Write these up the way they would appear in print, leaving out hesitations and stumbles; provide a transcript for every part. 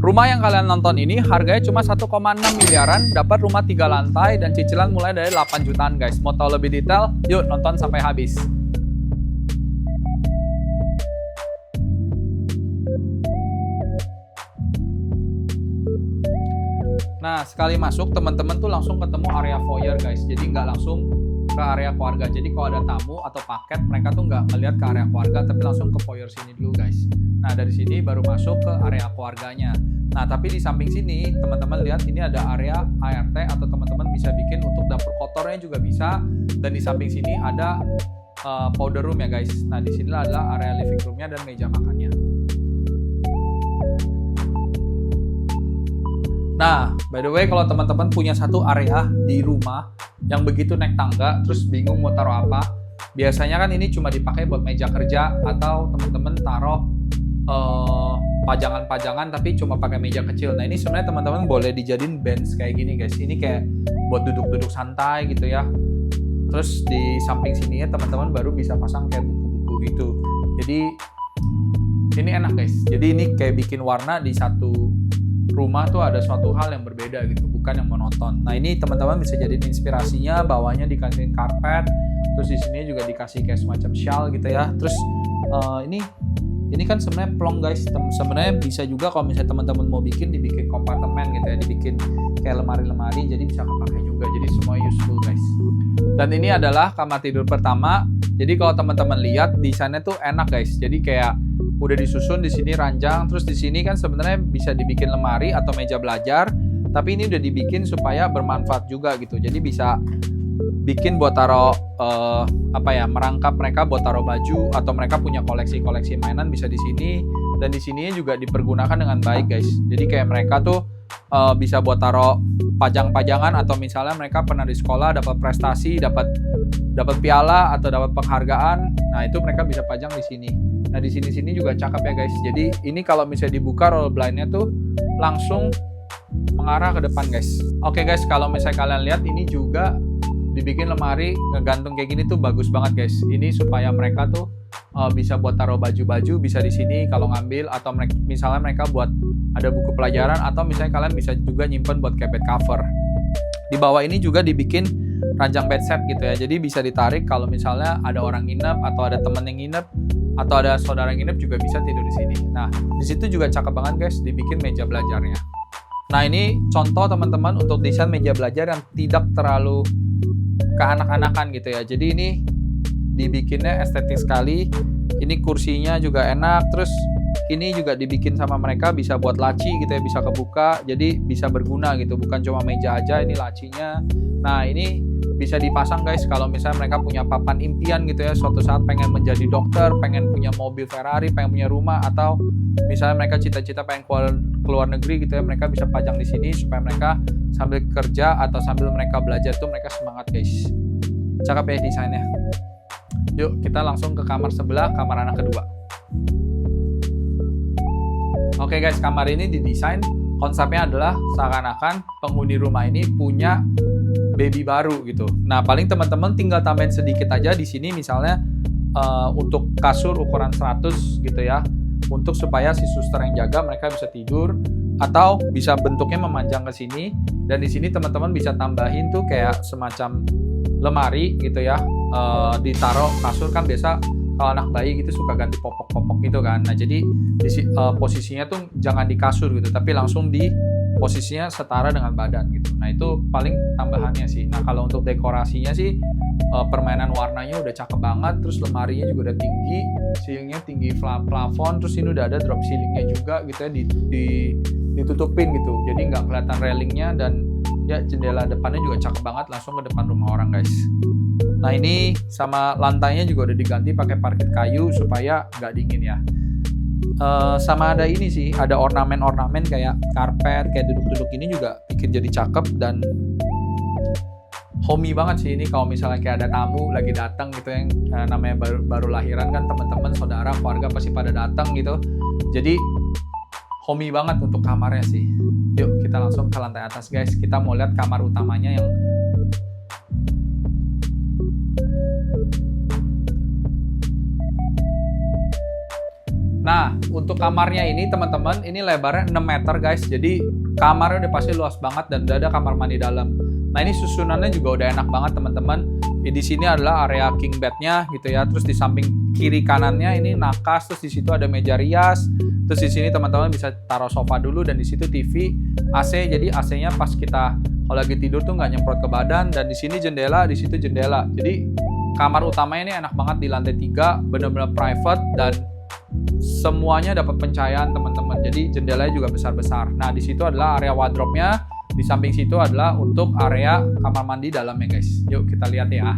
Rumah yang kalian nonton ini harganya cuma 1,6 miliaran, dapat rumah 3 lantai dan cicilan mulai dari 8 jutaan guys. Mau tahu lebih detail? Yuk nonton sampai habis. Nah, sekali masuk teman-teman tuh langsung ketemu area foyer guys. Jadi nggak langsung ke area keluarga. Jadi kalau ada tamu atau paket, mereka tuh nggak ngeliat ke area keluarga, tapi langsung ke foyer sini dulu guys. Nah, dari sini baru masuk ke area keluarganya. Nah, tapi di samping sini teman-teman lihat ini ada area ART atau teman-teman bisa bikin untuk dapur kotornya juga bisa. Dan di samping sini ada powder room ya guys. Nah, di sini adalah area living roomnya dan meja makannya. Nah, by the way, kalau teman-teman punya satu area di rumah yang begitu naik tangga, terus bingung mau taruh apa, biasanya kan ini cuma dipakai buat meja kerja atau teman-teman taruh pajangan-pajangan tapi cuma pakai meja kecil. Nah, ini sebenarnya teman-teman boleh dijadiin bench kayak gini guys. Ini kayak buat duduk-duduk santai gitu ya. Terus di samping sininya teman-teman baru bisa pasang kayak buku-buku gitu. Jadi ini enak guys. Jadi ini kayak bikin warna di satu rumah tuh ada suatu hal yang berbeda gitu, bukan yang monoton. Nah, ini teman-teman bisa jadiin inspirasinya, bawahnya dikasih karpet, terus di sini juga dikasih kayak semacam shawl gitu ya. Terus ini kan sebenarnya plong guys. Sebenarnya bisa juga kalau misalnya teman-teman mau dibikin kompartemen gitu ya, dibikin kayak lemari-lemari, jadi bisa kepake juga. Jadi semua useful guys. Dan ini adalah kamar tidur pertama. Jadi kalau teman-teman lihat desainnya tuh enak guys. Jadi kayak udah disusun di sini ranjang, terus di sini kan sebenarnya bisa dibikin lemari atau meja belajar, tapi ini udah dibikin supaya bermanfaat juga gitu. Jadi bisa bikin buat taruh merangkap mereka buat taruh baju atau mereka punya koleksi-koleksi mainan bisa di sini. Dan di sini juga dipergunakan dengan baik guys. Jadi kayak mereka tuh bisa buat taruh pajang-pajangan atau misalnya mereka pernah di sekolah dapat prestasi, dapat piala atau dapat penghargaan. Nah, itu mereka bisa pajang di sini. Nah, di sini juga cakep ya guys. Jadi ini kalau misalnya dibuka roll blind-nya tuh langsung mengarah ke depan guys. Oke guys, kalau misalnya kalian lihat ini juga dibikin lemari ngegantung kayak gini tuh bagus banget guys. Ini supaya mereka tuh bisa buat taruh baju-baju bisa di sini kalau ngambil, atau misalnya mereka buat ada buku pelajaran, atau misalnya kalian bisa juga nyimpen buat kayak bed cover. Di bawah ini juga dibikin ranjang bed set gitu ya. Jadi bisa ditarik kalau misalnya ada orang nginep atau ada temen yang nginep atau ada saudara yang nginep juga bisa tidur di sini. Nah, di situ juga cakep banget guys dibikin meja belajarnya. Nah, ini contoh teman-teman untuk desain meja belajar yang tidak terlalu keanak-anakan gitu ya. Jadi ini dibikinnya estetik sekali. Ini kursinya juga enak. Terus ini juga dibikin sama mereka bisa buat laci gitu ya, bisa kebuka. Jadi bisa berguna gitu, bukan cuma meja aja, ini lacinya. Nah, ini bisa dipasang guys kalau misalnya mereka punya papan impian gitu ya, suatu saat pengen menjadi dokter, pengen punya mobil Ferrari, pengen punya rumah, atau misalnya mereka cita-cita pengen keluar negeri gitu ya, mereka bisa pajang di sini supaya mereka sambil kerja atau sambil mereka belajar tuh mereka semangat guys. Cakep ya desainnya. Yuk kita langsung ke kamar sebelah, kamar anak kedua. Oke guys, kamar ini didesain konsepnya adalah seakan-akan penghuni rumah ini punya baby baru gitu. Nah, paling teman-teman tinggal tambahin sedikit aja di sini misalnya untuk kasur ukuran 100 gitu ya. Untuk supaya si suster yang jaga mereka bisa tidur, atau bisa bentuknya memanjang ke sini, dan di sini teman-teman bisa tambahin tuh kayak semacam lemari gitu ya. Ditaruh kasur kan biasa kalau anak bayi gitu suka ganti popok-popok gitu kan. Nah, jadi posisinya tuh jangan di kasur gitu, tapi langsung di posisinya setara dengan badan gitu. Nah, itu paling tambahannya sih. Nah, kalau untuk dekorasinya sih permainan warnanya udah cakep banget, terus lemarinya juga udah tinggi, ceilingnya tinggi plafon, terus ini udah ada drop ceilingnya juga gitu ya, ditutupin gitu. Jadi nggak kelihatan railingnya, dan ya jendela depannya juga cakep banget langsung ke depan rumah orang guys. Nah, ini sama lantainya juga udah diganti pakai parket kayu supaya nggak dingin ya. Sama ada ini sih, ada ornamen-ornamen kayak karpet, kayak duduk-duduk ini juga bikin jadi cakep dan homey banget sih ini kalau misalnya kayak ada tamu lagi datang gitu yang namanya baru lahiran kan, teman-teman, saudara, keluarga pasti pada datang gitu. Jadi homey banget untuk kamarnya sih. Yuk kita langsung ke lantai atas guys. Kita mau lihat kamar utamanya yang Nah, untuk kamarnya ini teman-teman, ini lebarnya 6 meter guys. Jadi kamarnya udah pasti luas banget dan udah ada kamar mandi dalam. Nah, ini susunannya juga udah enak banget teman-teman. Di sini adalah area king bed-nya gitu ya. Terus di samping kiri kanannya ini nakas, terus di situ ada meja rias. Terus di sini teman-teman bisa taruh sofa dulu dan di situ TV, AC. Jadi AC-nya pas kita kalau lagi tidur tuh nggak nyemprot ke badan, dan di sini jendela, di situ jendela. Jadi kamar utamanya ini enak banget di lantai 3, benar-benar private dan semuanya dapat pencahayaan teman-teman. Jadi jendelanya juga besar-besar. Nah, di situ adalah area wardrobe-nya. Di samping situ adalah untuk area kamar mandi dalamnya guys. Yuk kita lihat ya.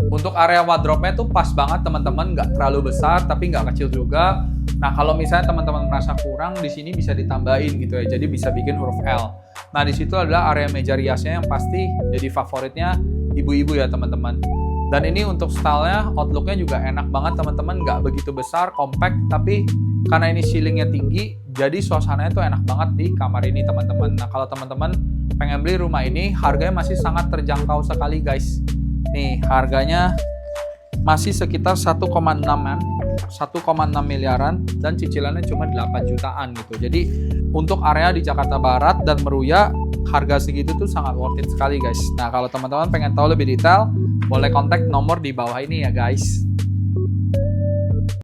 Untuk area wardrobe-nya tuh pas banget teman-teman, nggak terlalu besar tapi nggak kecil juga. Nah, kalau misalnya teman-teman merasa kurang, di sini bisa ditambahin gitu ya. Jadi bisa bikin huruf L. Nah, di situ adalah area meja riasnya yang pasti jadi favoritnya ibu-ibu ya teman-teman. Dan ini untuk stylenya, outlooknya juga enak banget teman-teman, nggak begitu besar, compact, tapi karena ini ceilingnya tinggi, jadi suasananya tuh enak banget di kamar ini teman-teman. Nah, kalau teman-teman pengen beli rumah ini, harganya masih sangat terjangkau sekali guys. Nih, harganya masih sekitar 1,6-an, 1,6 miliaran, dan cicilannya cuma 8 jutaan gitu. Jadi untuk area di Jakarta Barat dan Meruya, harga segitu tuh sangat worth it sekali guys. Nah, kalau teman-teman pengen tahu lebih detail, boleh kontak nomor di bawah ini ya guys.